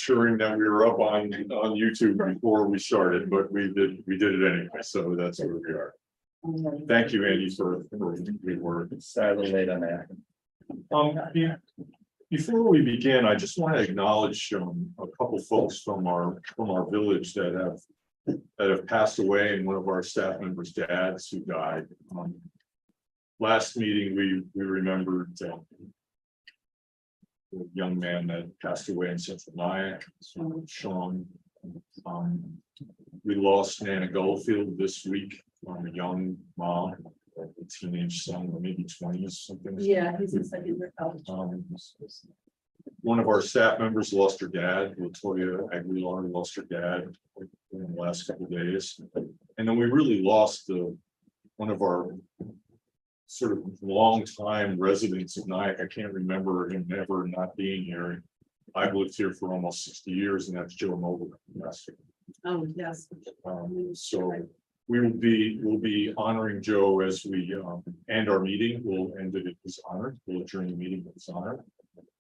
ensuring that we were up on YouTube before we started, but we did it anyway, so that's where we are. Thank you, Andy, for your work. Sadly late on that. Before we begin, I just want to acknowledge a couple folks from our village that have passed away, and one of our staff members' dads who died. Last meeting, we remembered a young man that passed away in Central Nyack, Sean. We lost Nana Goldfield this week, a young mom, a teenage son, or maybe 20s, something. Yeah, he's in second year college. One of our staff members lost her dad. Latoya Aguilar lost her dad in the last couple of days, and then we really lost one of our sort of long-time residents of Nyack. I can't remember him ever not being here. I've lived here for almost 60 years, and that's Joe Mobile. Oh, yes. So we'll be honoring Joe as we end our meeting. We'll end it at his honor. We'll adjourn the meeting with his honor.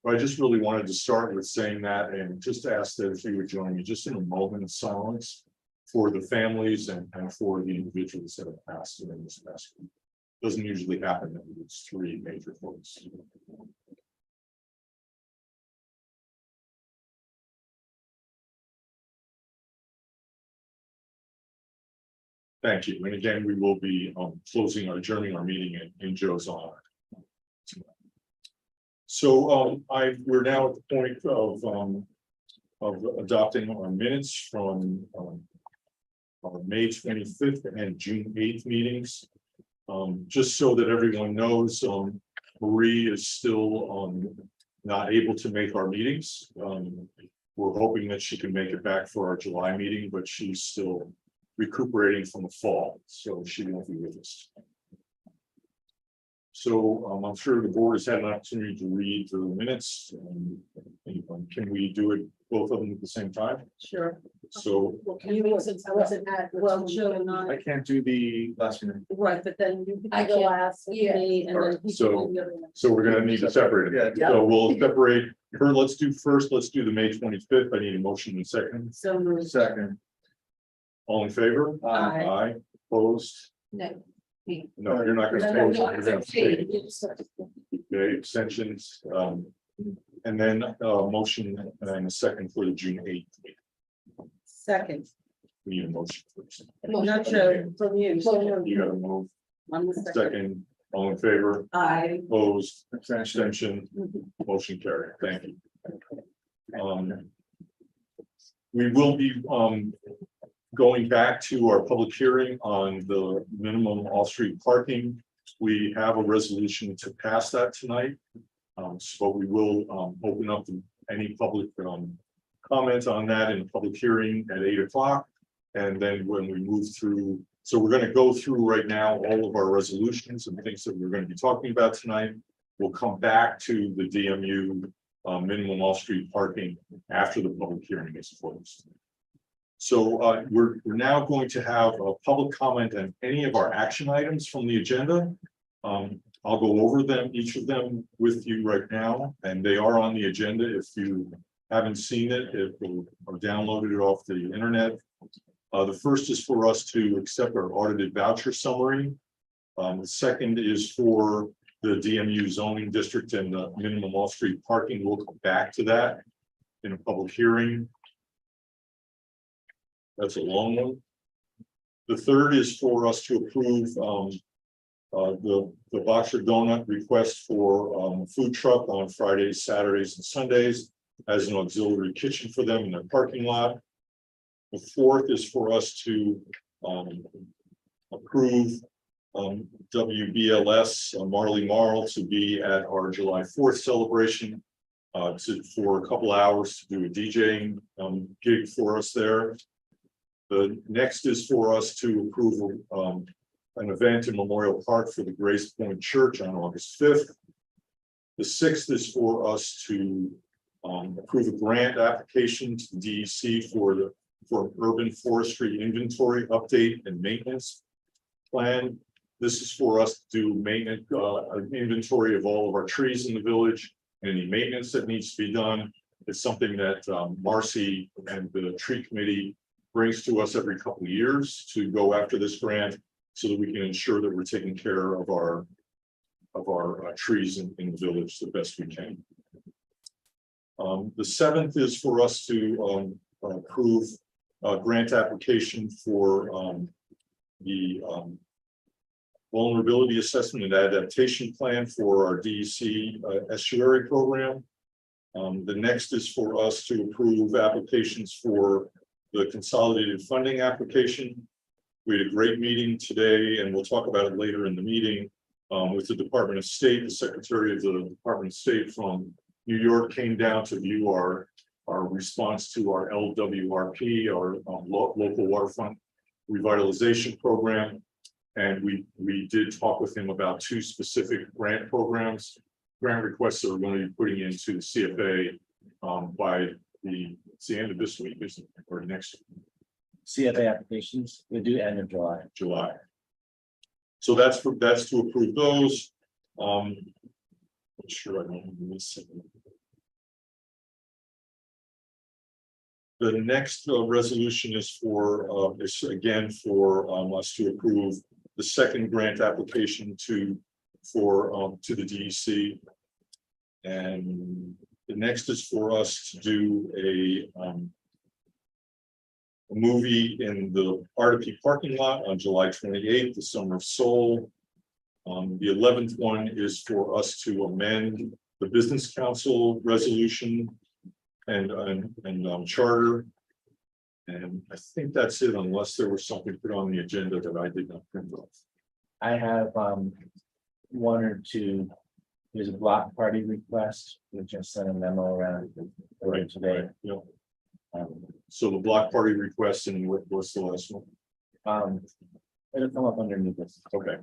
But I just really wanted to start with saying that, and just ask that if you would join me just in a moment of silence for the families and for the individuals that have passed in this past week. Doesn't usually happen that it's three major folks. Thank you. And again, we will be adjourning our meeting in Joe's honor. So we're now at the point of adopting our minutes from our May 25th and June 8th meetings. Just so that everyone knows, Marie is still not able to make our meetings. We're hoping that she can make it back for our July meeting, but she's still recuperating from the fall, so she won't be with us. So I'm sure the board has had an opportunity to read the minutes. Can we do it both of them at the same time? Sure. So Well, you wasn't at, well, Joe and I I, can't do the last minute. right, but then you I could go can't. last with Yeah. me and then. he So- can do the other one. So we're gonna need to separate it. Yeah. So we'll separate her. Let's do the May 25th. I need a motion in a second. So moved. Second. All in favor? Aye. Aye. Opposed? No. No, you're not gonna No, oppose. no, You're gonna abstain. Okay, abstentions. And then motion and a second for the June 8th. Second, We need a motion first. not Joe, from you. You gotta move. On the second. Second, all in favor? I. Opposed? Abstention. Abstention. Motion carried. Thank you. We will be going back to our public hearing on the minimum off-street parking. We have a resolution to pass that tonight. So we will open up any public comment on that in a public hearing at 8 o'clock. And then when we move through, so we're going to go through right now all of our resolutions and things that we're going to be talking about tonight. We'll come back to the DMU minimum off-street parking after the public hearing is closed. So we're now going to have a public comment on any of our action items from the agenda. I'll go over them, each of them with you right now, and they are on the agenda. If you haven't seen it, or downloaded it off the internet. The first is for us to accept our audited voucher summary. The second is for the DMU zoning district and the minimum off-street parking. We'll come back to that in a public hearing. That's a long one. The third is for us to approve the Boxer Donut request for food truck on Fridays, Saturdays, and Sundays as an auxiliary kitchen for them in their parking lot. The fourth is for us to approve WBLS Marley Marl to be at our July 4th celebration for a couple hours to do a DJing gig for us there. The next is for us to approve an event in Memorial Park for the Grace Point Church on August 5th. The sixth is for us to approve a grant application to the DEC for urban forestry inventory update and maintenance plan. This is for us to do maintenance, an inventory of all of our trees in the village, any maintenance that needs to be done, It's something that Marcy and the tree committee brings to us every couple of years to go after this grant so that we can ensure that we're taking care of our trees in the village the best we can. The 7th is for us to approve a grant application for the vulnerability assessment and adaptation plan for our DEC estuary program. The next is for us to approve applications for the consolidated funding application. We had a great meeting today, and we'll talk about it later in the meeting with the Department of State. The Secretary of the Department of State from New York came down to view our response to our LWRP, our local waterfront revitalization program. And we did talk with him about 2 specific grant requests that we're going to be putting into the CFA by it's the end of this week, isn't it, or next week? CFA applications, we do end of July. So that's to approve those. I'm sure I don't miss it. The next resolution is for is again for us to approve the second grant application to the DEC. And the next is for us to do a movie in the RDP parking lot on July 28th, the Summer of Soul. The 11th one is for us to amend the Business Council resolution and charter. And I think that's it, unless there was something put on the agenda that I did not print off. I have 1 or 2. There's a block party request. We just sent a memo around earlier today. Yeah. So the block party request, and what's the last one? It'll come up under new business. Okay.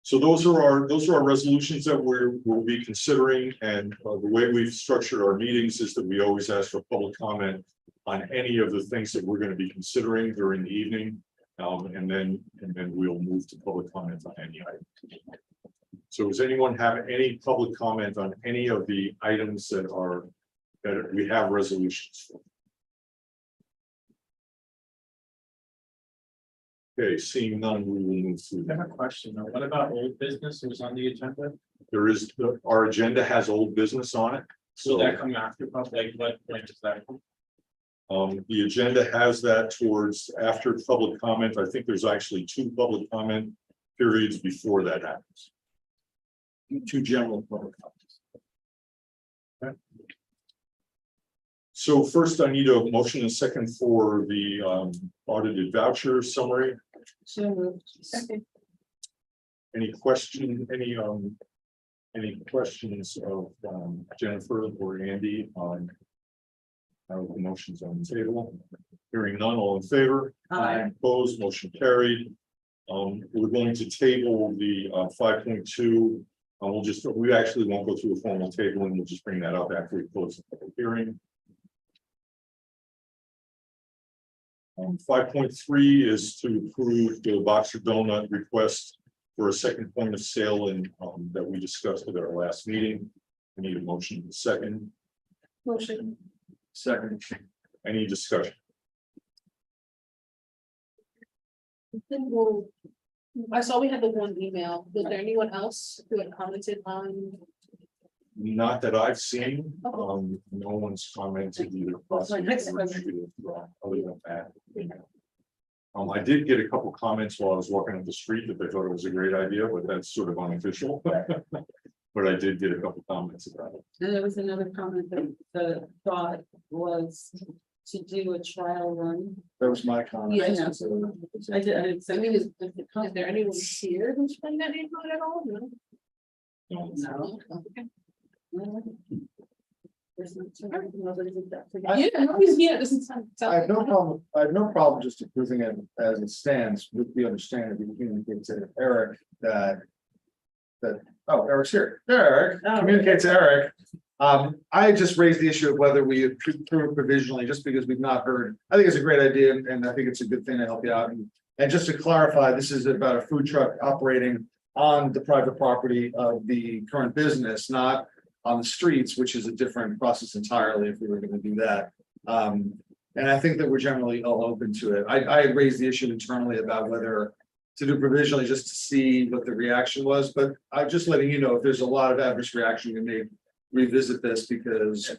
So those are our resolutions that we'll be considering, and the way we've structured our meetings is that we always ask for public comment on any of the things that we're going to be considering during the evening, and then we'll move to public comment on any item. So does anyone have any public comment on any of the items that we have resolutions for? Okay, seeing none, we will move through I have that. a question though. What about old business? It was on the agenda. There is, our agenda has old business on it. Will So that come after public? What point is that? the agenda has that towards after public comment. I think there's actually 2 public comment periods before that happens. 2 general public comments. Okay. So first, I need a motion and second for the audited voucher summary. So moved. Second. Any question, any questions of Jennifer or Andy on how the motions on the table? Hearing none, all in favor? Aye. Opposed, motion carried. We're going to table the 5.2. We actually won't go through a formal table, and we'll just bring that up after we close the public hearing. 5.3 is to approve the Boxer Donut request for a second point of sale and that we discussed at our last meeting. I need a motion in a second. Motion. Second. Any discussion? I saw we had the 1 email. Was there anyone else who had commented on? Not that I've seen. No one's commented either. That's my next positive or negative, other than that. I did get a couple comments while I was walking up the street that they thought it was a great idea, but that's sort of unofficial. But I did get a couple comments about it. And there was another comment that the thought was to do a trial run. That was my comment. Yeah, I did. I mean, is there anyone here who's playing that neighborhood at all? No. No. Okay. There's nobody's exactly. Yeah, nobody's here. It doesn't sound. I have no problem, just approving it as it stands with the understanding that you communicate to Eric that. Eric's here. Eric, Oh. communicate to Eric. I just raised the issue of whether we approve provisionally, just because we've not heard. I think it's a great idea, and I think it's a good thing to help you out. And just to clarify, this is about a food truck operating on the private property of the current business, not on the streets, which is a different process entirely if we were gonna do that. And I think that we're generally all open to it. I had raised the issue internally about whether to do provisionally just to see what the reaction was, but I'm just letting you know, if there's a lot of adverse reaction, we may revisit this because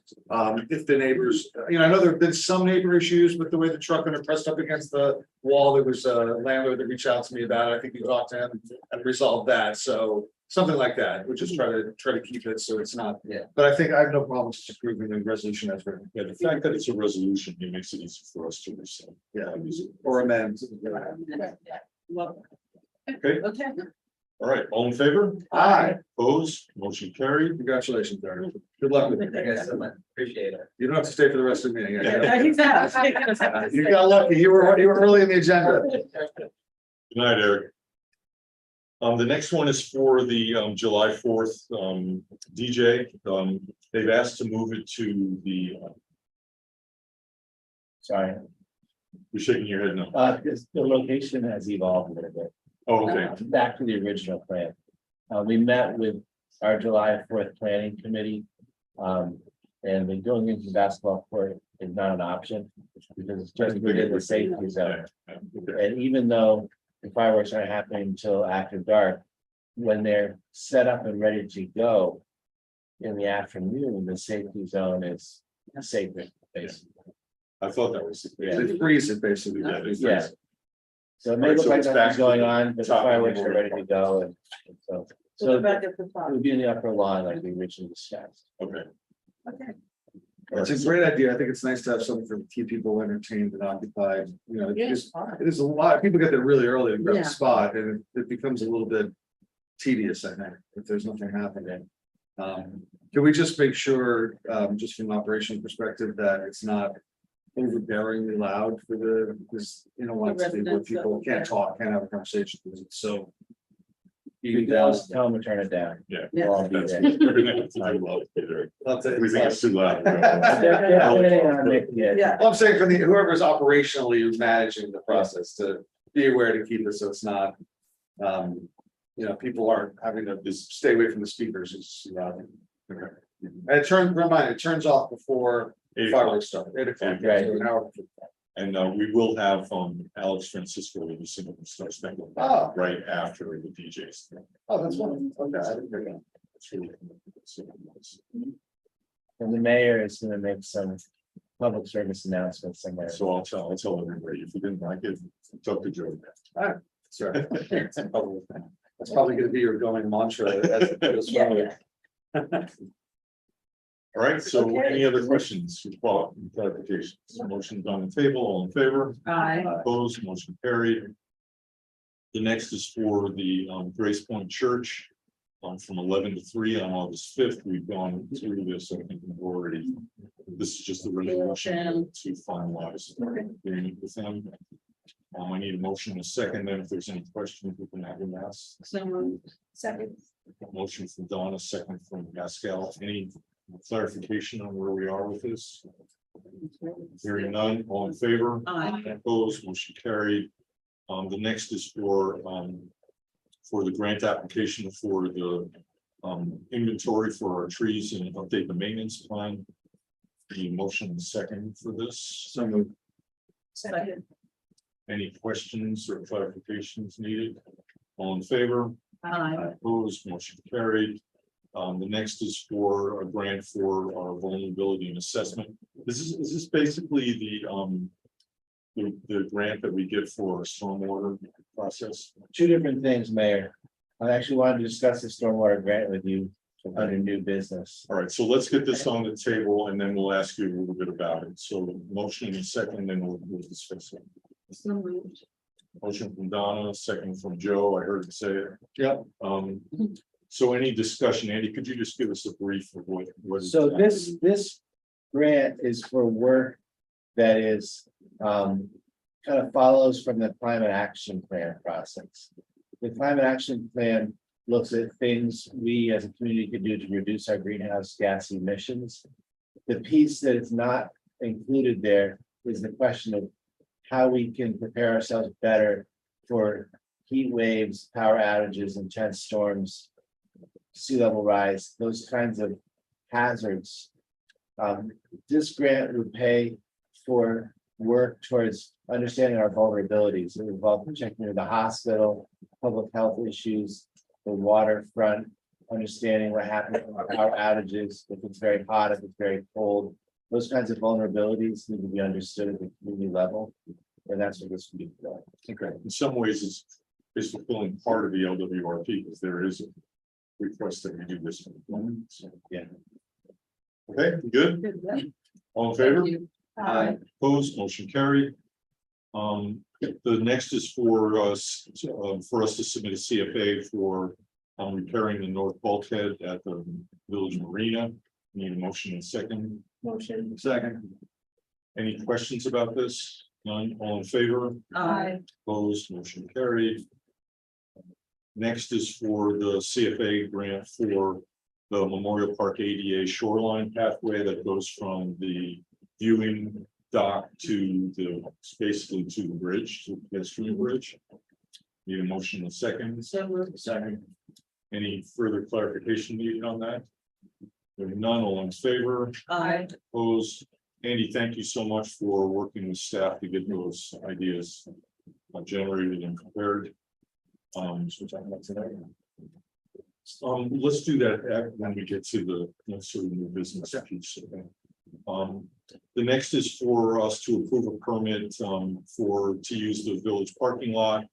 if the neighbors, I know there have been some neighbor issues with the way the truck under pressed up against the wall. There was a landlord that reached out to me about it. I think we talked to him and resolved that. So something like that. We'll just try to keep it so it's not. Yeah. But I think I have no problem just approving the resolution as written. Yeah, the fact that it's a resolution, it makes it easy for us to rescind. Yeah. Or amend. Well, Okay, okay. all right, all in favor? Aye. Opposed, motion carried. Congratulations, Darren. Good luck with it. Thank you guys so much. Appreciate it. You don't have to stay for the rest of the meeting. Exactly. You got lucky. You were early in the agenda. Good night, Eric. The next one is for the July 4th DJ. They've asked to move it to the, Sorry, you're shaking your head no. because the location has evolved a little bit. Oh, okay, Back to the original plan. We met with our July 4th planning committee. And then going into the basketball court is not an option because it's just within the safety zone. okay. And even though the fireworks aren't happening until after dark, when they're set up and ready to go in the afternoon, the safety zone is safer, basically. I thought that was. They freeze it basically. Yeah, they freeze Yeah. it. So it may Right, look so like it's back nothing's to going the on, but the top fireworks of the are ready to go and so. So So back at the top. it would be in the upper lawn like we originally discussed. Okay. Okay. It's a great idea. I think it's nice to have something to keep people entertained and occupied, Yes. it is a lot, people get there really early to grab Yeah. a spot and it becomes a little bit tedious, I think, if there's nothing happening. Can we just make sure, just from an operational perspective, that it's not overbearingly loud for the, because want to be where people can't talk, can't have a conversation, because it's so. You can tell them to turn it down. Yeah. We'll all be That's- there. we're gonna have to do well, Peter. I'll tell you. We think it's too loud. Yeah. Yeah. Well, I'm saying for the, whoever's operationally managing the process to be aware to keep it so it's not. People aren't having to just stay away from the speakers. It's, and it turns off before 8 o'clock. fireworks start. 8 o'clock. Right. So an hour. And we will have Alex Francisco in the single start spending Oh, right after the DJs. oh, that's wonderful. Okay, I didn't hear that. It's really. And the mayor is gonna make some public service announcements somewhere. So I'll tell everybody, if you didn't like it, talk to Joe. Sorry. That's probably gonna be your going mantra. as well. Yeah. All right, so Okay. any other questions, clarifications? Motion's on the table, all in favor? Aye. Opposed, motion carried. The next is for the Grace Point Church. From 11 to 3 on August 5th. We've gone through this, I think we've already. This is just the resolution to finalize the agreement with them. I need a motion in a second, then if there's any questions, we can have them asked. So moved. Second. Motion from Donna, second from Pascal. Any clarification on where we are with this? Hearing none, all in favor? Aye. Opposed, motion carried. The next is for the grant application for the inventory for our trees and update the maintenance plan. The motion and second for this. So moved. Second. Any questions or clarifications needed? All in favor? Aye. Opposed, motion carried. The next is for a grant for our vulnerability and assessment. Is this basically the grant that we get for our stormwater process? Two different things, Mayor. I actually wanted to discuss the stormwater grant with you under new business. All right, so let's get this on the table and then we'll ask you a little bit about it. So motion and second, then we'll discuss it. So moved. Motion from Donna, second from Joe. I heard you say it. Yep. So any discussion, Andy, could you just give us a brief of what? So this grant is for work that is kind of follows from the climate action plan process. The climate action plan looks at things we as a community could do to reduce our greenhouse gas emissions. The piece that is not included there is the question of how we can prepare ourselves better for heat waves, power outages, intense storms, sea level rise, those kinds of hazards. This grant would pay for work towards understanding our vulnerabilities. It involves checking into the hospital, public health issues, the waterfront, understanding what happens with power outages, if it's very hot, if it's very cold. Those kinds of vulnerabilities need to be understood at the community level. And that's what this would be for. Okay, in some ways, it's fulfilling part of the LWRP, because there is a request that we do this. So, Yeah. okay, good, Good, yeah. all in favor? Thank you. Opposed, motion carried. The next is for us to submit a CFA for repairing the north bulkhead at the village marina. Need a motion and second. Motion. Second. Any questions about this? None, all in favor? Aye. Opposed, motion carried. Next is for the CFA grant for the Memorial Park ADA shoreline pathway that goes from the viewing dock to basically to the bridge, to the pedestrian bridge. Need a motion in a second. So moved. Second. Any further clarification needed on that? There none, all in favor, Aye. opposed. Andy, thank you so much for working with staff to get those ideas generated and prepared. So we're talking about today. Let's do that when we get to the sort of new business piece. Okay. The next is for us to approve a permit to use the village parking lot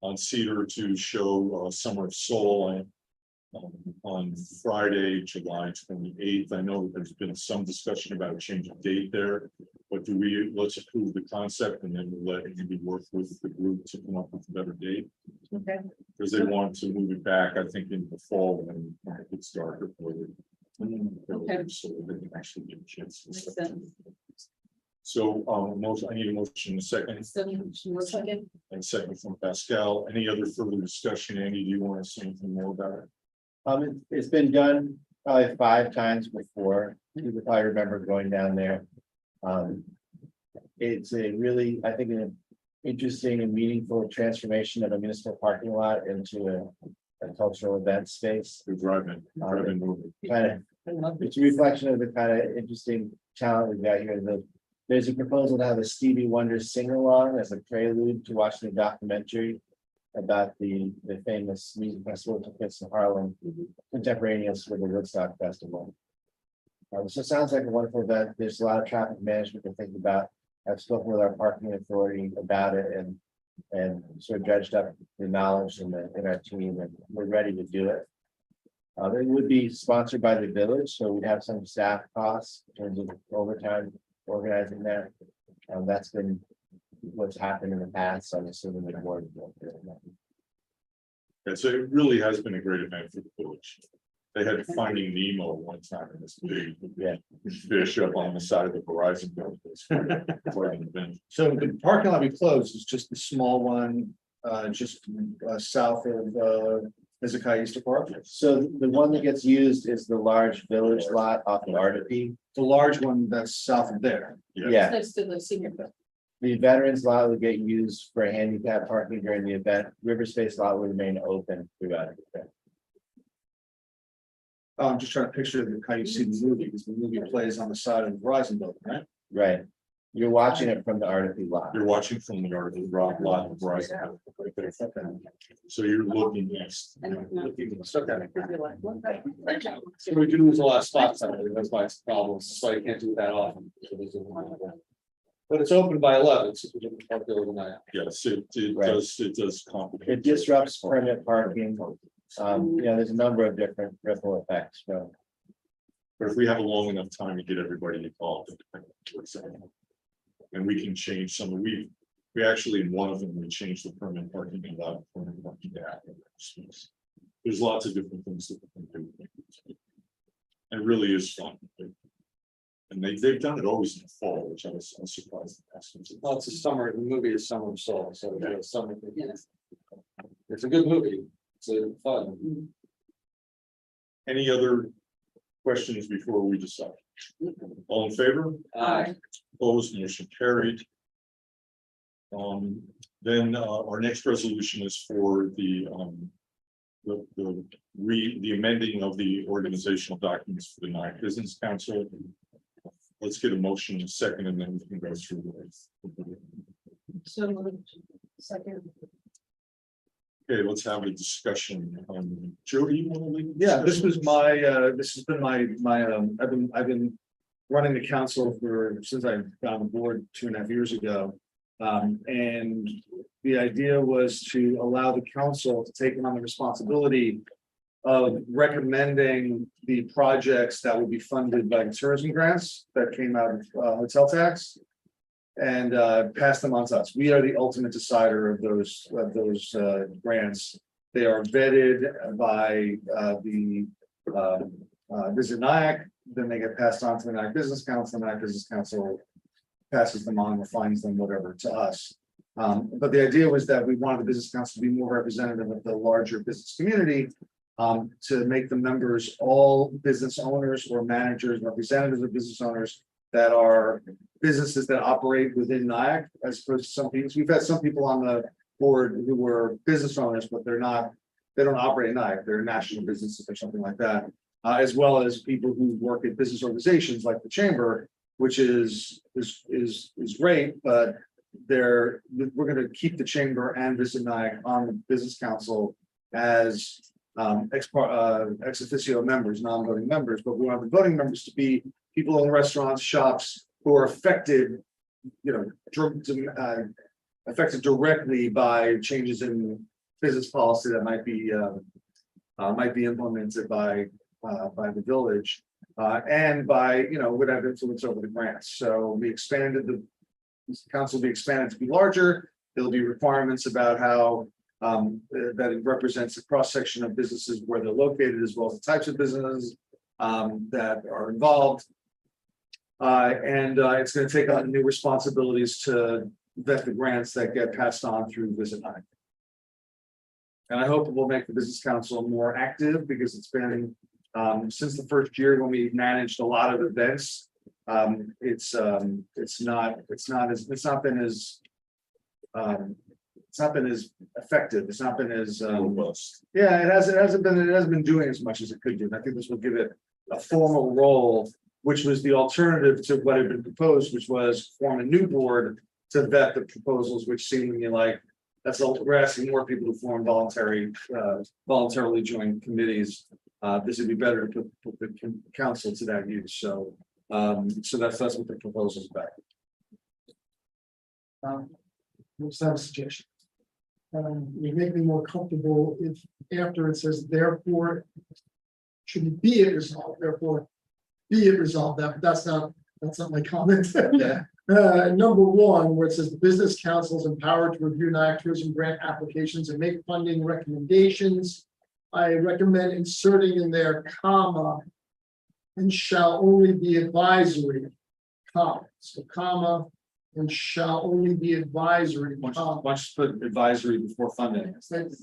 on Cedar to show Summer of Soul on Friday, July 28th. I know that there's been some discussion about a change of date there, but let's approve the concept and then we'll let you work with the group to come up with a better date. Okay. Because they want to move it back, I think, in the fall when it gets darker. Okay. So they can actually get a chance. Makes sense. So, I need a motion in a second, Second. and second from Pascal. Any other further discussion? Andy, do you want to say anything more about it? It's been done probably 5 times before. You probably remember going down there. It's a really, I think, an interesting and meaningful transformation of a municipal parking lot into a cultural event space. The drive-in movie. Kind of, it's a reflection of the kind of interesting talent we've got here. There's a proposal to have a Stevie Wonder sing-along as a prelude to watching a documentary about the famous music festival that took place in Harlem, contemporaneous with the Woodstock Festival. So it sounds like a wonderful event. There's a lot of traffic management to think about. I've spoken with our parking authority about it and sort of dredged up the knowledge in our team, and we're ready to do it. It would be sponsored by the village, so we'd have some staff costs in terms of overtime organizing that. That's been what's happened in the past, so I'm assuming the board will do it. And so it really has been a great event for the village. They had Finding Nemo one time in this big fish up on the side of the Verizon building. It's quite an event. So the parking lot we closed is just the small one, just south of Hezekiah Easter Park. So the one that gets used is the large village lot off of Artipe. The large one that's south of there. Yeah, Next to the senior. the veterans lot would get used for handicap parking during the event. River Space lot will remain open throughout the event. I'm just trying to picture how you see the movie, because the movie plays on the side of the Verizon building, right? Right. You're watching it from the Artipe lot. You're watching from the yard of the rock lot of Verizon. So you're looking east. So we do lose a lot of spots, I think, that's why it's a problem, so I can't do that often. But it's open by 11, so we can park there overnight. Yes, it Right. does complicate. It disrupts permit parking. There's a number of different ripple effects. So But if we have a long enough time to get everybody involved. And we can change some, we actually, in one of them, we changed the permanent parking and allowed permanent parking to happen. There's lots of different things that we can do. And it really is fun. And they've done it always in the fall, which I was surprised. Well, it's a summer, the movie is Summer of Soul, so it's summer. Yes. It's a good movie, it's fun. Any other questions before we decide? All in favor? Aye. Opposed, motion carried. Then our next resolution is for the the amending of the organizational documents for the Nyack Business Council. Let's get a motion in a second and then we can go through the. So moved. Second. Okay, let's have a discussion. Jody, you want to lead? the Yeah, this discussion? was my, this has been I've been running the council since I got on board 2.5 years ago. And the idea was to allow the council to take on the responsibility of recommending the projects that would be funded by the tourism grants that came out of hotel tax. And pass them on to us. We are the ultimate decider of those grants. They are vetted by the Visit Nyack, then they get passed on to the Nyack Business Council. The Nyack Business Council passes them on, refines them, whatever, to us. But the idea was that we wanted the Business Council to be more representative of the larger business community, to make the members all business owners or managers, representatives of business owners that are businesses that operate within Nyack, as opposed to some people. We've had some people on the board who were business owners, but they don't operate in Nyack, they're national businesses or something like that. As well as people who work at business organizations like the Chamber, which is great, but we're gonna keep the Chamber and Visit Nyack on the Business Council as ex officio members, non-voting members, but we want the voting members to be people in restaurants, shops who are affected, affected directly by changes in business policy that might be implemented by the village, and by, would have influence over the grants. So we expanded the council will be expanded to be larger. There'll be requirements about how that it represents a cross section of businesses where they're located, as well as the types of businesses that are involved. And it's going to take on new responsibilities to vet the grants that get passed on through Visit Nyack. And I hope it will make the Business Council more active, because it's been since the first year when we managed a lot of events. It's not been as effective. It's not been as Robust. yeah, it hasn't been doing as much as it could do. And I think this will give it a formal role, which was the alternative to what had been proposed, which was form a new board to vet the proposals, which seemingly like we're asking more people to form voluntarily join committees. This would be better to put the council to that use. So that's what the proposal is about. Let's have a suggestion. You make me more comfortable if after it says therefore should be it resolved, therefore be it resolved. That's not my comment. Yeah. Number one, where it says the business council is empowered to review Nyack tourism grant applications and make funding recommendations. I recommend inserting in there comma and shall only be advisory, comma, so comma and shall only be advisory. Much put advisory before funding.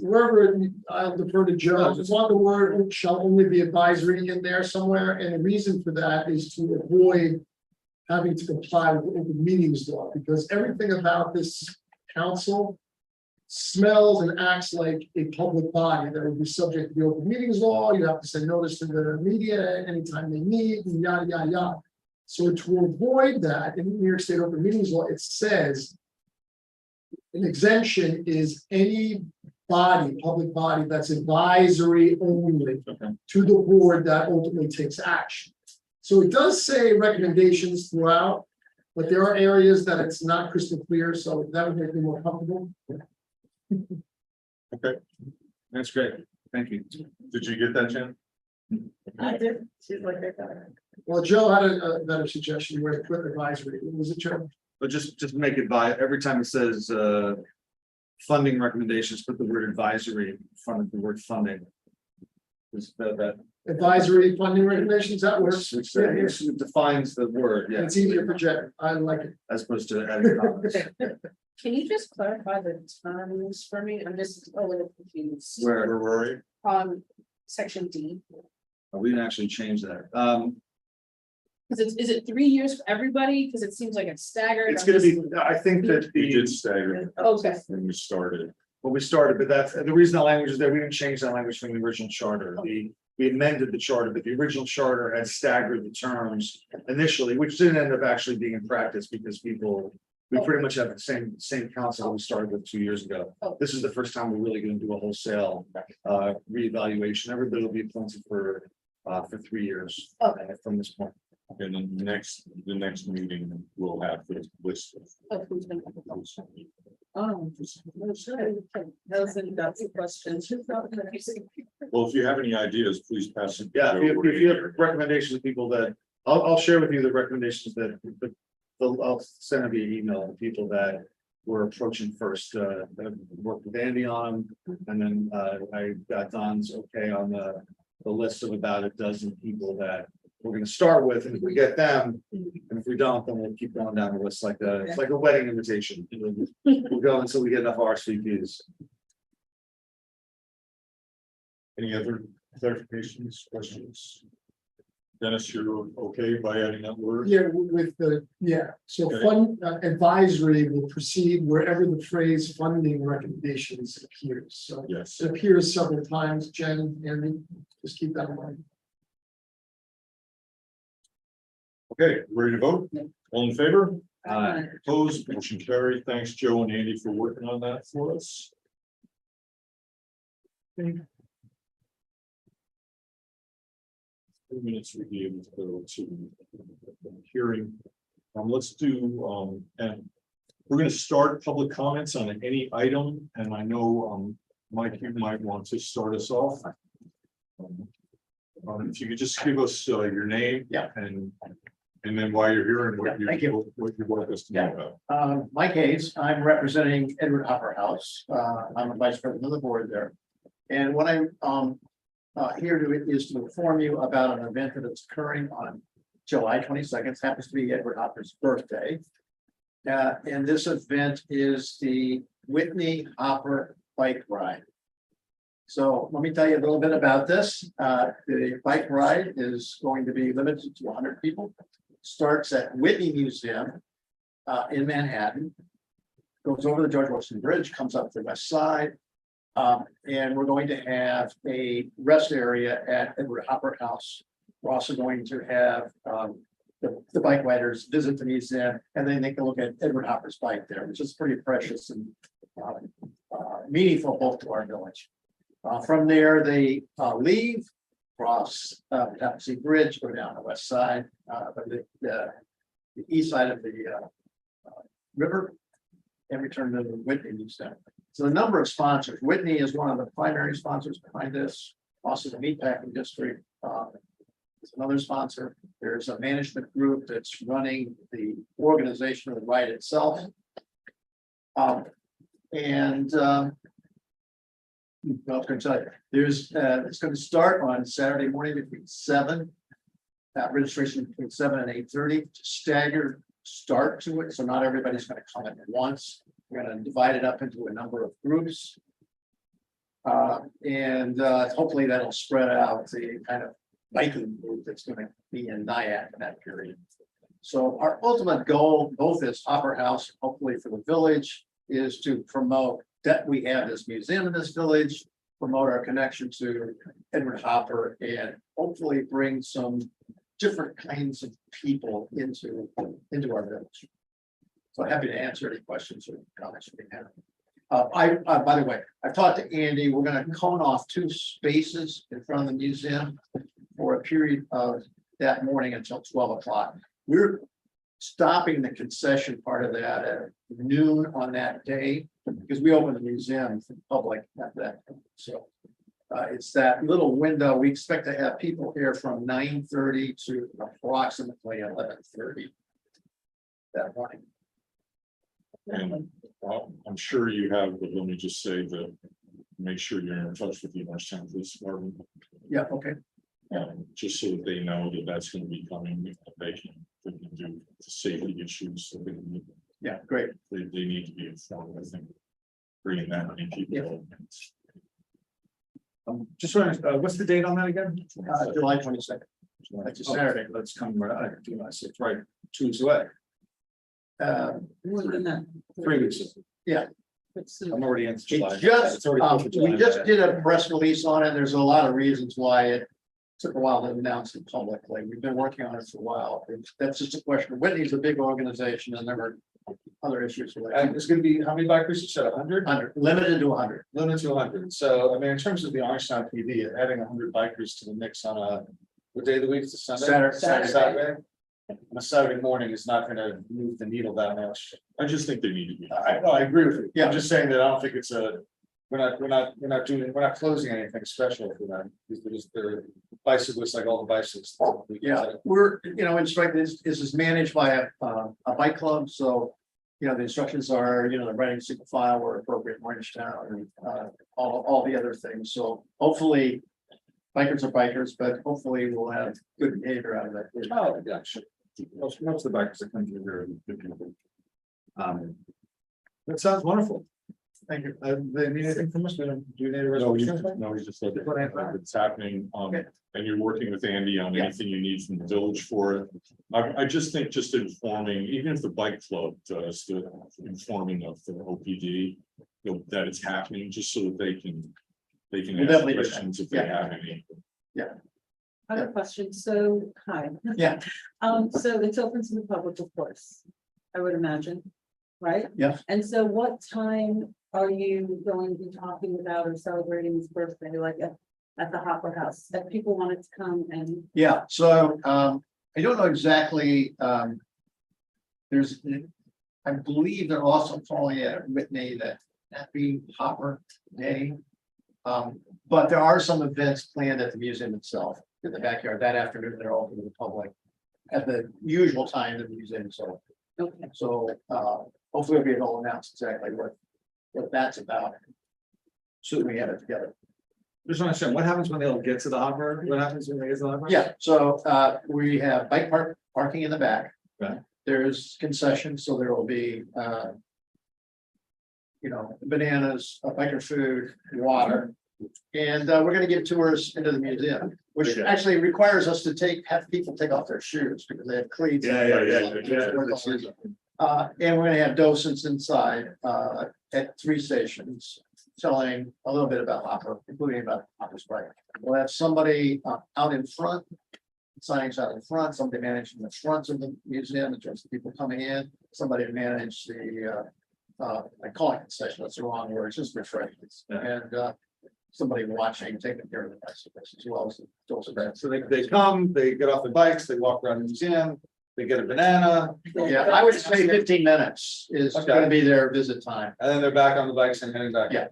Wherever I'll defer to Joe, just want the word shall only be advisory in there somewhere, and the reason for that is to avoid having to comply with the open meetings law, because everything about this council smells and acts like a public body that would be subject to the open meetings law. You have to send notice to the media anytime they meet, and yada yada yada. So to avoid that, in New York State open meetings law, it says an exemption is any body, public body that's advisory only to the board that ultimately takes action. So it does say recommendations throughout, but there are areas that it's not crystal clear, so that would make me more comfortable. Okay, That's great. Thank you. did you get that, Jen? I did. She's like, I got it. Well, Joe had a better suggestion where to put advisory. Was it Joe? But just make it by every time it says funding recommendations, put the word advisory in front of the word funding. That Advisory funding recommendations, that works. which defines the word, yeah, It's easier for Jen. I like it. as opposed to adding comments. Can you just clarify the terms for me? I'm just a little confused. Where were we? Section D, We didn't actually change that. because is it 3 years for everybody? Because it seems like it's staggered. It's gonna be, I think that We the, did stagger Okay, when we started. when we started, but that's, the reason that language is there, we didn't change that language from the original charter. We amended the charter, but the original charter had staggered the terms initially, which didn't end up actually being in practice because we pretty much have the same council that we started with 2 years ago. This is the first time we're really gonna do a wholesale reevaluation. Everybody will be appointed for 3 years from this point. And then the next meeting, we'll have the list of. Oh, who's been- That's a question. Well, if you have any ideas, please pass it. Yeah, if you have recommendations of people that, I'll share with you the recommendations that, I'll send them via email, the people that we're approaching first, that I've worked with Andy on. And then, I got Don's okay on the list of about a dozen people that we're gonna start with, and if we get them, and if we don't, then we'll keep going down the list like it's like a wedding invitation. We'll go until we get enough RSVPs. Any other clarifications, questions? Dennis, you're okay by adding that word? Yeah, with the, so Okay. fund advisory will proceed wherever the phrase funding recommendations appears, so. Yes. It appears several times, Jen, and just keep that in mind. Okay, ready to vote? All in favor? Uh, Opposed, motion carried. Thanks, Joe and Andy, for working on that for us. 2 minutes we'll be able to go to the hearing. Let's do, and we're gonna start public comments on any item, and I know, Mike, you might want to start us off. If you could just give us your name. Yeah. And then why you're here and Yeah, thank you. what you want us to know Yeah. about. Mike Hayes, I'm representing Edward Hopper House. I'm the vice president of the board there. And what I'm here to is to inform you about an event that is occurring on July 22nd. Happens to be Edward Hopper's birthday. And this event is the Whitney Hopper Bike Ride. So let me tell you a little bit about this. The bike ride is going to be limited to 100 people. Starts at Whitney Museum in Manhattan. Goes over the George Washington Bridge, comes up the west side. And we're going to have a rest area at Edward Hopper House. We're also going to have the bike riders visit the museum, and then they can look at Edward Hopper's bike there, which is pretty precious and meaningful both to our village. From there, they leave, cross Tappan Bridge, go down the west side, but the east side of the river, and return to the Whitney Museum. So the number of sponsors, Whitney is one of the primary sponsors behind this. Also, the Meatpacking District is another sponsor. There's a management group that's running the organization of the ride itself. There's it's going to start on Saturday morning between 7. Registration between 7 and 8:30. Staggered start to it, so not everybody's going to come at once. We're going to divide it up into a number of groups. Hopefully that'll spread out the kind of biking group that's going to be in Nyack in that period. So our ultimate goal, both as Hopper House, hopefully for the village, is to promote that we have this museum in this village, promote our connection to Edward Hopper, and hopefully bring some different kinds of people into our village. So happy to answer any questions or comments you may have. By the way, I've talked to Andy. We're going to cone off 2 spaces in front of the museum for a period of that morning until 12 o'clock. We're stopping the concession part of that at noon on that day because we open the museum for the public at that time. So it's that little window. We expect to have people here from 9:30 to approximately 11:30 that morning. And I'm sure you have, but let me just say that make sure you're in touch with the Marshtown Police Department. Yeah, okay. Just so that they know that that's going to be coming, they can do the safety issues. So Yeah, great. they need to be informed, I think. Bringing that many people. Just what's the date on that again? July 22nd. That's a Saturday. Let's come right. It's right 2 weeks away. More than that. 3 weeks. Yeah. but soon. I'm already in. July. It just, It's already Fourth of we July. just did a press release on it. There's a lot of reasons why it took a while to announce it publicly. We've been working on it for a while. That's just a question. Whitney's a big organization and there were other issues with And it. it's gonna be, how many bikers you said, 100? 100, limited to 100. Limited to 100. So, I mean, in terms of the Orangetown PD, adding 100 bikers to the mix on what day of the week is it, Sunday? Saturday. On a Saturday morning is not gonna move the needle that much. I just think they need to be. I agree with you. Yeah. I'm just saying that I don't think it's we're not closing anything special for them. They're bicyclists like all the bicyclists. Yeah, we're, in fact, this is managed by a bike club, so. The instructions are, the writing single file where appropriate in Orangetown and all the other things, so hopefully. Bikers are bikers, but hopefully we'll have good behavior out of that. Oh, yeah, sure. Most of the bikers that come through here are good people. That sounds wonderful. Thank you. They need anything from us? Do you need a No, resolution? no, he just said that it's happening, and you're working with Andy on Yeah. anything you need from the village for it. I just think just informing, even if the bike club does the informing of the OPD. That it's happening, just so that they can We'll ask definitely do that. questions if they Yeah. have any. I have a question, so, hi. Yeah. So it's open to the public, of course, I would imagine, right? Yes. And so what time are you going to be talking about or celebrating his birthday, like at the Hopper House, that people wanted to come and, Yeah, so I don't know exactly, there's, I believe they're also calling it Whitney that Happy Hopper Day. But there are some events planned at the museum itself, in the backyard that afternoon, they're open to the public. At the usual time the museum is open, okay, so hopefully we'll be able to announce exactly what that's about. So we have it together. Just want to understand, what happens when they all get to the hopper? What happens when they get to the hopper? Yeah, so we have bike parking in the back. Right. There's concessions, so there will be bananas, biker food, water. And we're gonna give tours into the museum, which Okay. actually requires us to have people take off their shoes because they have cleats. Yeah. And we're gonna have docents inside at 3 stations telling a little bit about Hopper, including about Hopper's bike. We'll have somebody out in front, signage out in front, somebody managing the front of the museum in terms of people coming in, somebody to manage the I call it concession, that's the wrong word, it's just refreshments. Yeah. And somebody watching, taking care of the bicyclists as well as the docents. So they come, they get off their bikes, they walk around the museum, they get a banana, Yeah, I would say 15 minutes is Okay. gonna be their visit time. and then they're back on the bikes and heading back. Yeah.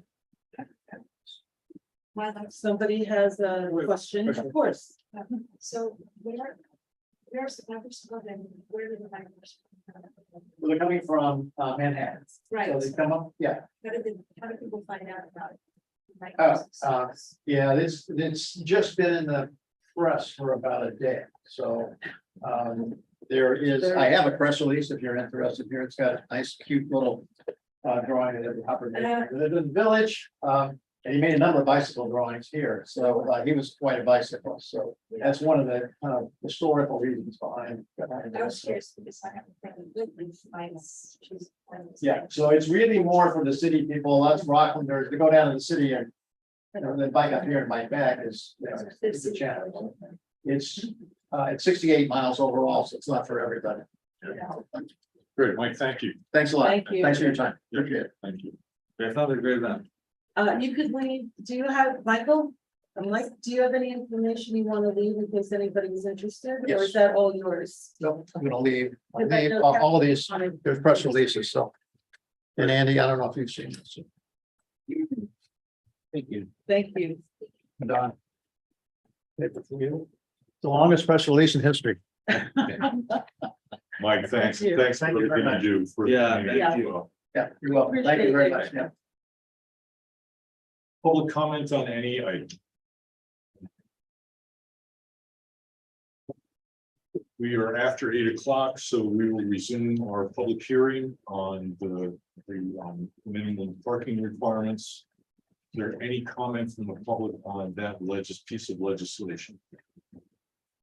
somebody has a question, of course. So where's the bikers coming? Where did the bikers? Well, they're coming from Manhattan. So Right, they come up, yeah, how do people find out about it? Like, yeah, it's just been in the press for about a day, so. There is, I have a press release if you're interested here, it's got a nice cute little drawing of the Hopper. The village, and he made a number of bicycle drawings here, so he was quite a bicyclist, so that's one of the kind of historical reasons behind. I was curious because I have a friend who lives minus. Yeah, so it's really more for the city people, us Rocklanders, to go down to the city and, then bike up here and bike back is, it's a challenge. It's 68 miles overall, so it's not for everybody. Great, Mike, thank you. Thanks a lot. Thank you. Thanks for your time. Appreciate it. Thank you. I thought they're great event. You could leave, do you have, Michael? Mike, do you have any information you want to leave in case anybody's interested, or Yes. is that all yours? No, I'm gonna leave. I Okay, leave no, all of these, on it. there's press releases, so. And Andy, I don't know if you've seen this. Thank you. Thank you. Don. Paper for you. The longest press release in history. Mike, thanks, Thank you. thanks for Thank you very everything you do for. the Yeah, community. thank Yeah, you're welcome. Thank you very much. Yeah. Public comment on any item. We are after 8 o'clock, so we will resume our public hearing on the minimum parking requirements. Is there any comment from the public on that piece of legislation?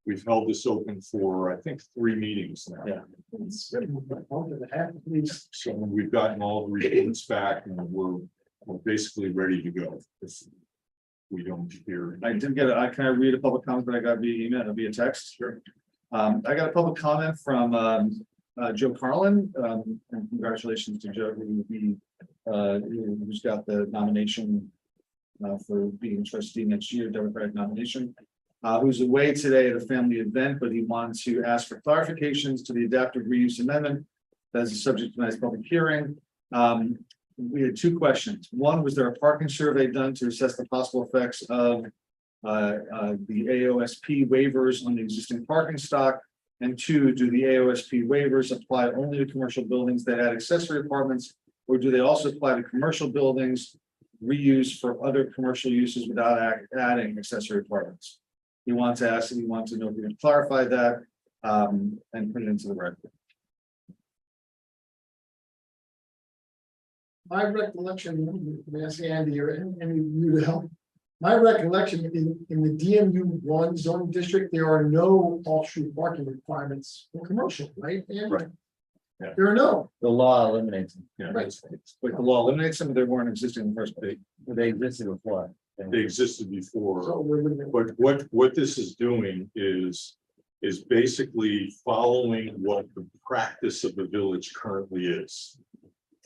We've held this open for, I think, 3 meetings now. Yeah. It's good. Month and a half, at least. So we've gotten all the reports back and we're basically ready to go. If we don't hear. I did get, can I read a public comment that I got via email, via text? Sure. I got a public comment from, Joe Carlin, and congratulations to Joe, who's got the nomination for being trustee next year, Democratic nomination, who's away today at a family event, but he wanted to ask for clarifications to the adaptive reuse amendment. That's the subject of tonight's public hearing. We had 2 questions. One, was there a parking survey done to assess the possible effects of the AOSP waivers on the existing parking stock? And 2, do the AOSP waivers apply only to commercial buildings that add accessory apartments, or do they also apply to commercial buildings reused for other commercial uses without adding accessory apartments? He wants to ask, and he wants to know if we can clarify that and put it into the record. My recollection, I'm asking Andy or any of you to help. My recollection in the DMU one zoning district, there are no off-street parking requirements for commercial, right? Andy? Right. Yeah. There are no. The law eliminates them. Yeah, Right. Wait, the law eliminates them, they weren't existing in the first place. They existed before. they existed before. So we're looking at. But what this is doing is basically following what the practice of the village currently is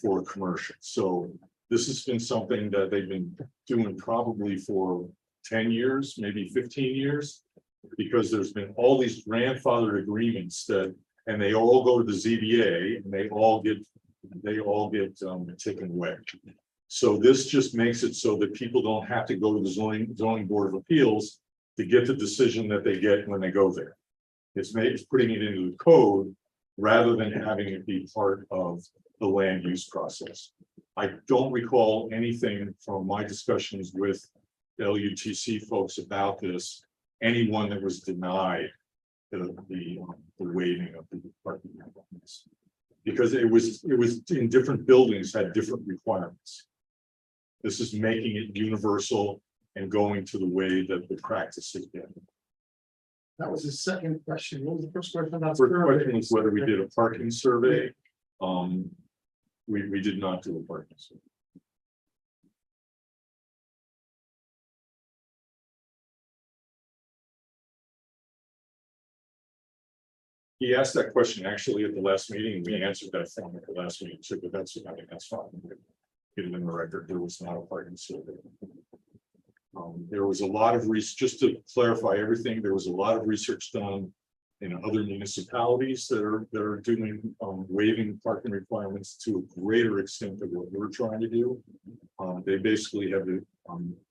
for commercial. So this has been something that they've been doing probably for 10 years, maybe 15 years. Because there's been all these grandfathered agreements that, and they all go to the ZBA and they all get taken away. So this just makes it so that people don't have to go to the zoning board of appeals to get the decision that they get when they go there. It's putting it into the code rather than having it be part of the land use process. I don't recall anything from my discussions with the LUTC folks about this, anyone that was denied the waiving of the parking requirements. Because it was in different buildings had different requirements. This is making it universal and going to the way that the practice has been. That was the second question. What was the first question about? First question was whether we did a parking survey. We did not do a parking survey. He asked that question actually at the last meeting, and we answered that from at the last meeting too, but that's, I think that's fine. Get it in the record, there was not a parking survey. There was a lot of research, just to clarify everything, there was a lot of research done in other municipalities that are doing waiving parking requirements to a greater extent than what we're trying to do. They basically have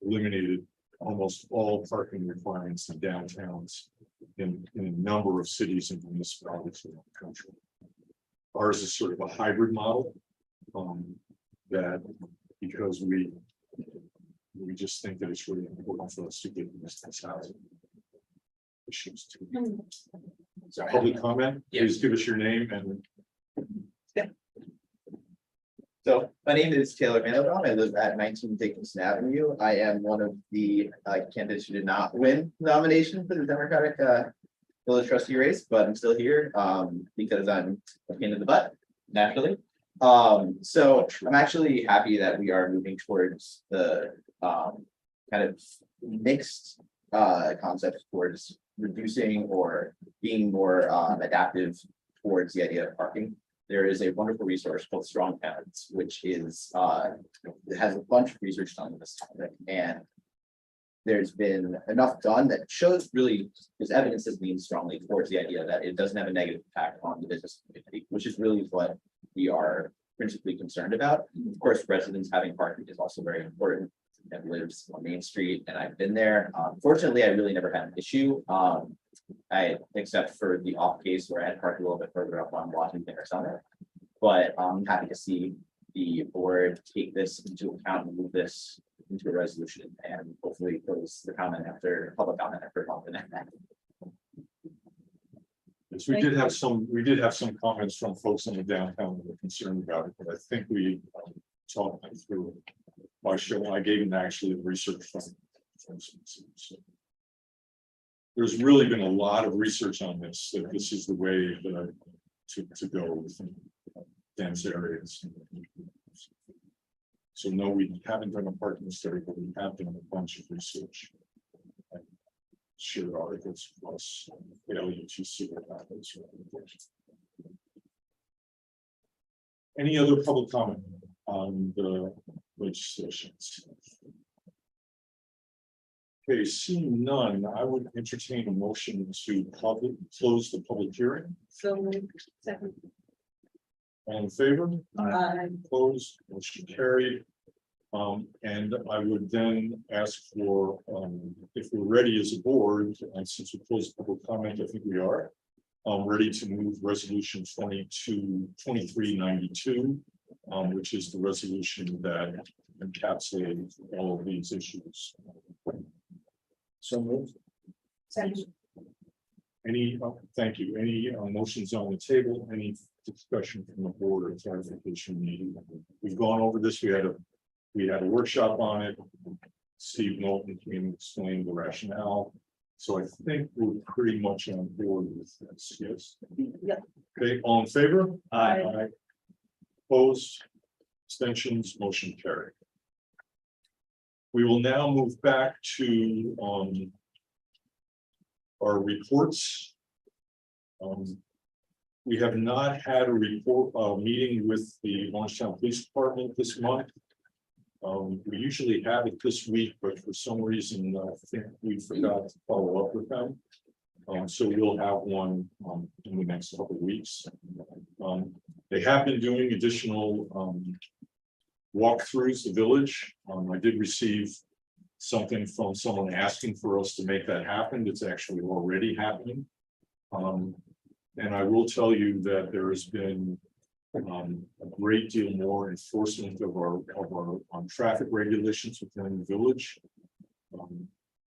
eliminated almost all parking requirements in downtowns in a number of cities and municipalities around the country. Ours is sort of a hybrid model that because we just think that it's really important for us to get this housing issues to. Public comment, please give us your name and. So my name is Taylor Manodon. I live at 19 Dickinson Avenue. I am one of the candidates who did not win nomination for the Democratic village trustee race, but I'm still here because I'm a pain in the butt, naturally. So I'm actually happy that we are moving towards the kind of mixed concept towards reducing or being more adaptive towards the idea of parking. There is a wonderful resource called Strong Towns, which is it has a bunch of research done on this topic, and there's been enough done that shows really there's evidence that leans strongly towards the idea that it doesn't have a negative impact on the business community, which is really what we are principally concerned about. Of course, residents having parking is also very important. I've lived on Main Street and I've been there. Fortunately, I really never had an issue. Except for the off case where I had parked a little bit further up on Washington or something. But I'm happy to see the board take this into account and move this into a resolution, and hopefully close the comment after public comment after comment. Yes, we did have some comments from folks in the downtown that were concerned about it, but I think we talked them through it. I gave them actually the research from. So there's really been a lot of research on this, that this is the way to go with dense areas. So no, we haven't done a parking study, but we have done a bunch of research. Shared articles plus failure to see what happens. Any other public comment on the legislations? Okay, seeing none, I would entertain a motion to close the public hearing. So, second. All in favor? Aye. Opposed, motion carried. And I would then ask for, if we're ready as a board, and since we closed public comment, I think we are. Ready to move resolution 2392, which is the resolution that encapsulates all of these issues. So moved. Second. Any, thank you. Any motions on the table, any discussion from the board or clarification needed? We've gone over this. We had a workshop on it. Steve Knowlton came and explained the rationale. So I think we're pretty much on board with this, yes? Yep. Okay, all in favor? Aye. Opposed, abstentions, motion carried. We will now move back to our reports. We have not had a meeting with the Orangetown Police Department this month. We usually have it this week, but for some reason, I think we forgot to follow up with them. So we'll have one in the next couple of weeks. They have been doing additional walkthroughs the village. I did receive something from someone asking for us to make that happen. It's actually already happening. And I will tell you that there has been a great deal more enforcement of our traffic regulations within the village.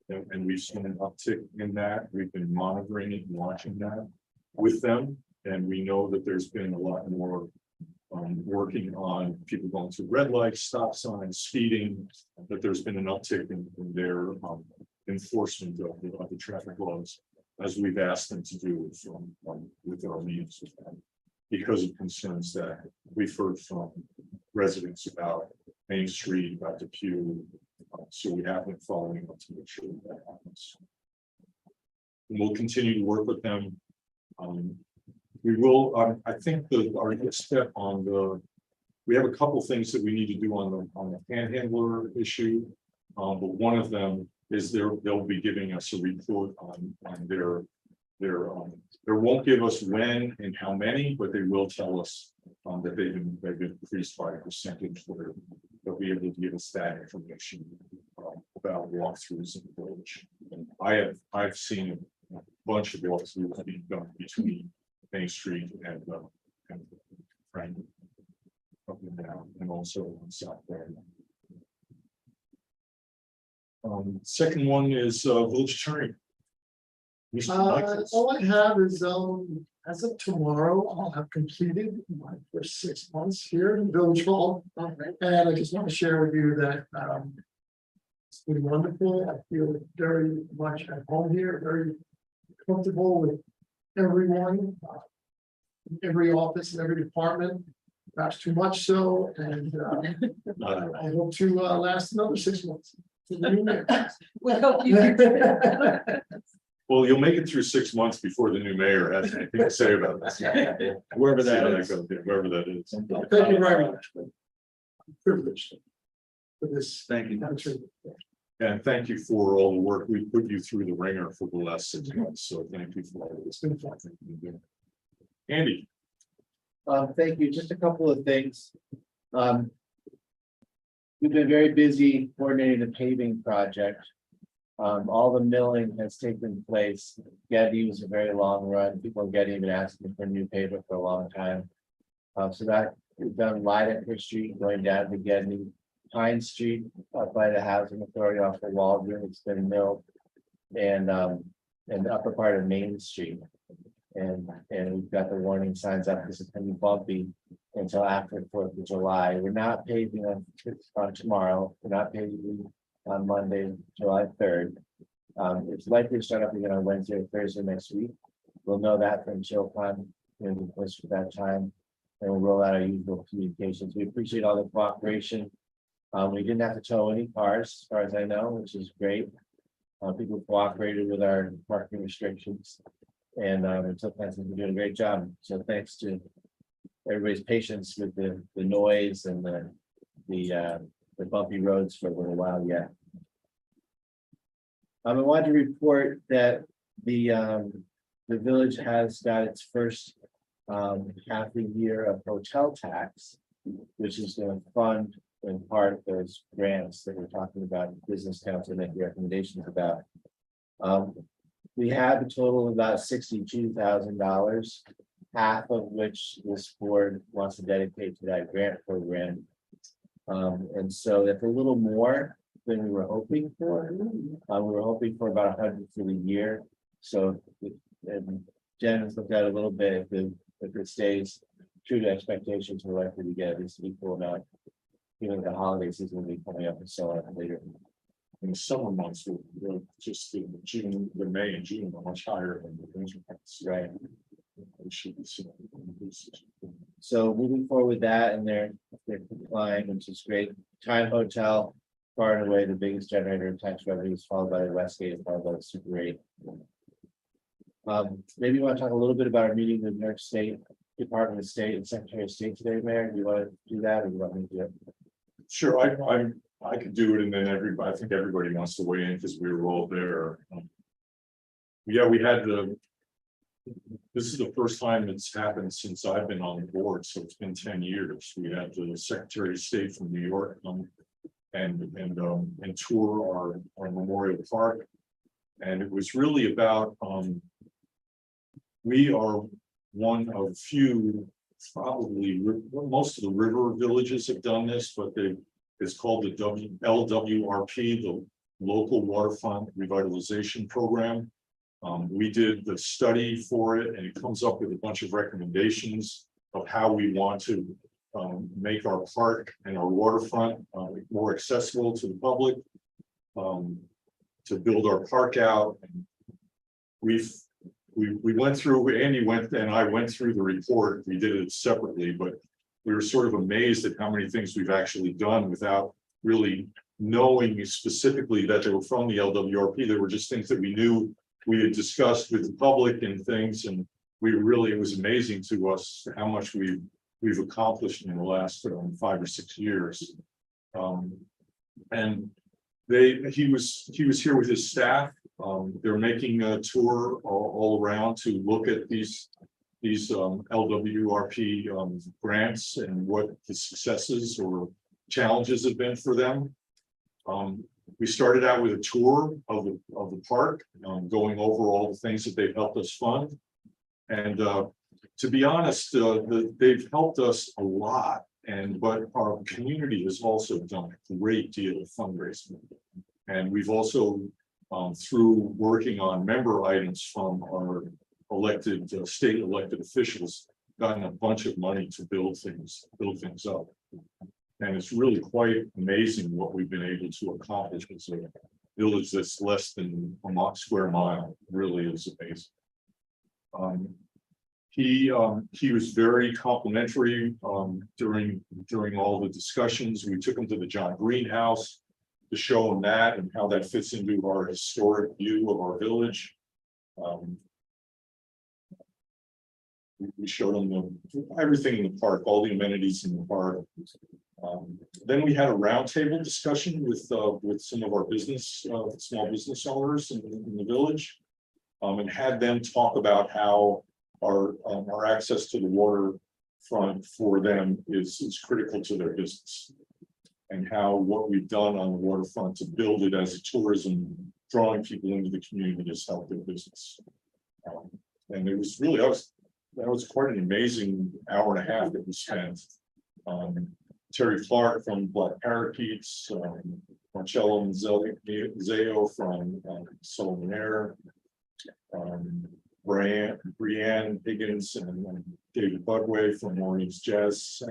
And we've seen an uptick in that. We've been monitoring it and watching that with them. And we know that there's been a lot more working on people going through red lights, stop signs, speeding, that there's been an uptick in their enforcement of the traffic laws, as we've asked them to do with our meetings with them, because of concerns that we've heard from residents about Main Street, about the Pew. So we have been following up to make sure that happens. And we'll continue to work with them. We will, I think our next step we have a couple things that we need to do on the panhandler issue. But one of them is they'll be giving us a report on their they won't give us when and how many, but they will tell us that they've increased by a percentage where they'll be able to give us that information about walkthroughs in the village. And I've seen a bunch of walkthroughs being done between Main Street and Frank up and down, and also on South Bend. Second one is village attorney. Mr. Michaels. All I have is, as of tomorrow, I'll have completed my first 6 months here in Village Hall. And I just want to share with you that, it's been wonderful. I feel very much at home here, very comfortable with everyone. Every office and every department, perhaps too much so, and I hope to last another 6 months. Well, hope you do. Well, you'll make it through 6 months before the new mayor has anything to say about this. Wherever that is. Wherever that is. Thank you very much. I'm privileged for this. Thank you. And thank you for all the work. We put you through the ringer for the last 6 months, so thank you for all this. It's been fun. Andy. Thank you. Just a couple of things. We've been very busy coordinating the paving project. All the milling has taken place. Getty was a very long run. People in Getty have been asking for new paper for a long time. So that we've done Lidecker Street going down to Getty. Pine Street up by the Housing Authority off the Waldron, it's been milled. And the upper part of Main Street. And we've got the warning signs up because it's gonna be bumpy until after the 4th of July. We're not paving on tomorrow. We're not paving on Monday, July 3rd. It's likely to start up again on Wednesday or Thursday next week. We'll know that from Chilcon in the place for that time. And we'll roll out our usual communications. We appreciate all the cooperation. We didn't have to tow any cars, as far as I know, which is great. People cooperated with our parking restrictions. And Chilcon's been doing a great job. So thanks to everybody's patience with the noise and the bumpy roads for a little while yet. I wanted to report that the village has got its first half a year of hotel tax, which is going to fund in part those grants that we're talking about, business council making recommendations about. We have a total of about $62,000, half of which this board wants to dedicate to that grant program. And so that's a little more than we were hoping for. We were hoping for about 100 for the year. So and Jen has looked at it a little bit. If it stays true to expectations, we're likely to get at least an equal amount. Even the holiday season will be coming up and so on later. In the summer months, we're just the June, the May and June are much higher than the winter months. Right. We should be seeing increases. So moving forward with that, and they're complying, which is great. Time Hotel, far and away the biggest generator of tax revenues, followed by the Westgate, followed by the Super 8. Maybe you want to talk a little bit about our meeting with New York State Department of State and Secretary of State today, Mayor. Do you want to do that, or do you want me to do it? Sure, I could do it, and then I think everybody wants to weigh in because we were all there. Yeah, we had this is the first time it's happened since I've been on the board, so it's been 10 years. We had the Secretary of State from New York and tour our Memorial Park. And it was really about we are one of few, probably most of the river villages have done this, but it's called the LWRP, the Local Waterfront Revitalization Program. We did the study for it, and it comes up with a bunch of recommendations of how we want to make our park and our waterfront more accessible to the public, to build our park out. And we went through, Andy went and I went through the report. We did it separately, but we were sort of amazed at how many things we've actually done without really knowing specifically that they were from the LWRP. They were just things that we knew we had discussed with the public and things, and it was amazing to us how much we've accomplished in the last 5 or 6 years. And he was here with his staff. They're making a tour all around to look at these LWRP grants and what the successes or challenges have been for them. We started out with a tour of the park, going over all the things that they've helped us fund. And to be honest, they've helped us a lot. But our community has also done a great deal of fundraising. And we've also, through working on member items from our state elected officials, gotten a bunch of money to build things up. And it's really quite amazing what we've been able to accomplish as a village that's less than a square mile. It really is amazing. He was very complimentary during all the discussions. We took him to the John Green House to show him that and how that fits into our historic view of our village. We showed him everything in the park, all the amenities in the park. Then we had a roundtable discussion with some of our small business owners in the village, and had them talk about how our access to the waterfront for them is critical to their business, and how what we've done on the waterfront to build it as a tourism, drawing people into the community has helped their business. And it was really that was quite an amazing hour and a half that we spent. Terry Clark from Black Parakeets, Marcello Zeo from Solomon Air, Brianne Higgins and David Budway from Maureen's Jazz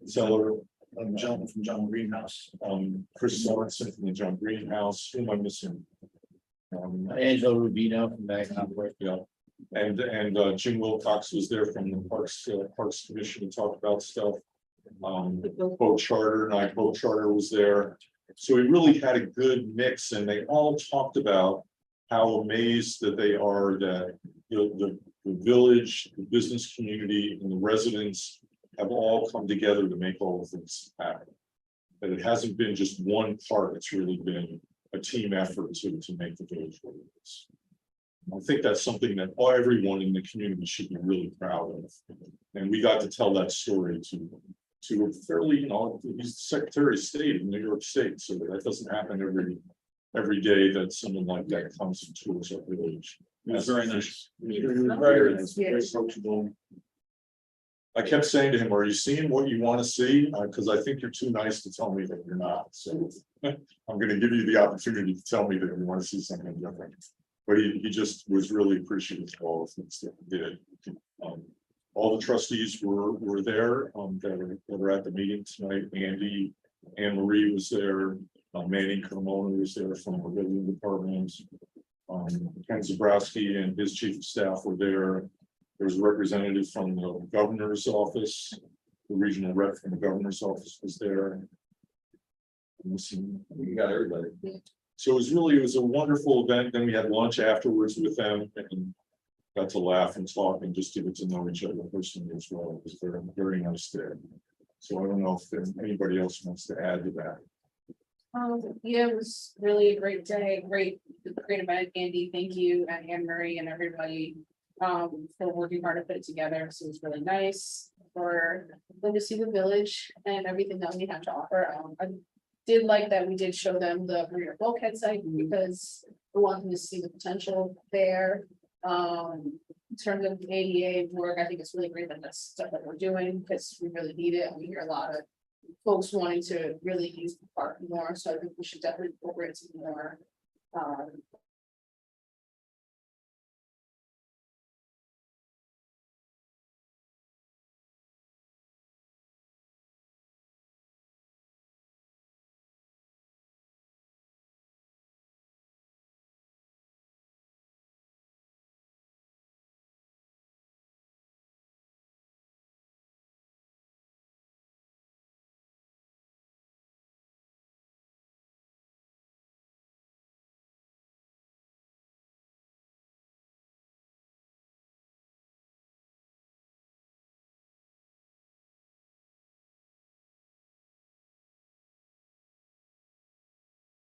Cellar, John from John Greenhouse. Chris Sorensen from the John Greenhouse. Who am I missing? Angelo Rubino from Nyack. Yeah, and Jim Wilcox was there from the Parks Commission to talk about stuff. Boat Charter, Nyack Boat Charter was there. So we really had a good mix, and they all talked about how amazed that they are that the village, the business community, and the residents have all come together to make all of this happen. That it hasn't been just one part, it's really been a team effort to make the village what it is. I think that's something that everyone in the community should be really proud of. And we got to tell that story to a fairly, he's the Secretary of State in New York State, so that doesn't happen every day that someone like that comes and tours our village. It was very nice. Very nice, very approachable. I kept saying to him, are you seeing what you want to see? Because I think you're too nice to tell me that you're not. So I'm going to give you the opportunity to tell me that you want to see something different. But he just was really appreciative of all the things that he did. All the trustees were there that are at the meeting tonight. Anne Marie was there. Manny Carmona was there from the building department. Ken Zabrowski and his chief of staff were there. There was a representative from the governor's office. The regional rep from the governor's office was there. We got everybody. So it was a wonderful event. Then we had lunch afterwards with them and got to laugh and talk and just get to know each other personally as well. It was very, very nice there. So I don't know if anybody else wants to add to that. Yeah, it was really a great day, great event, Andy, thank you, and Anne Marie and everybody. For working hard to put it together, so it was really nice for them to see the village and everything that we have to offer. I did like that we did show them the rear bulkhead site because we want them to see the potential there. In terms of ADA work, I think it's really great that that's stuff that we're doing because we really need it. We hear a lot of folks wanting to really use the park more, so I think we should definitely incorporate some more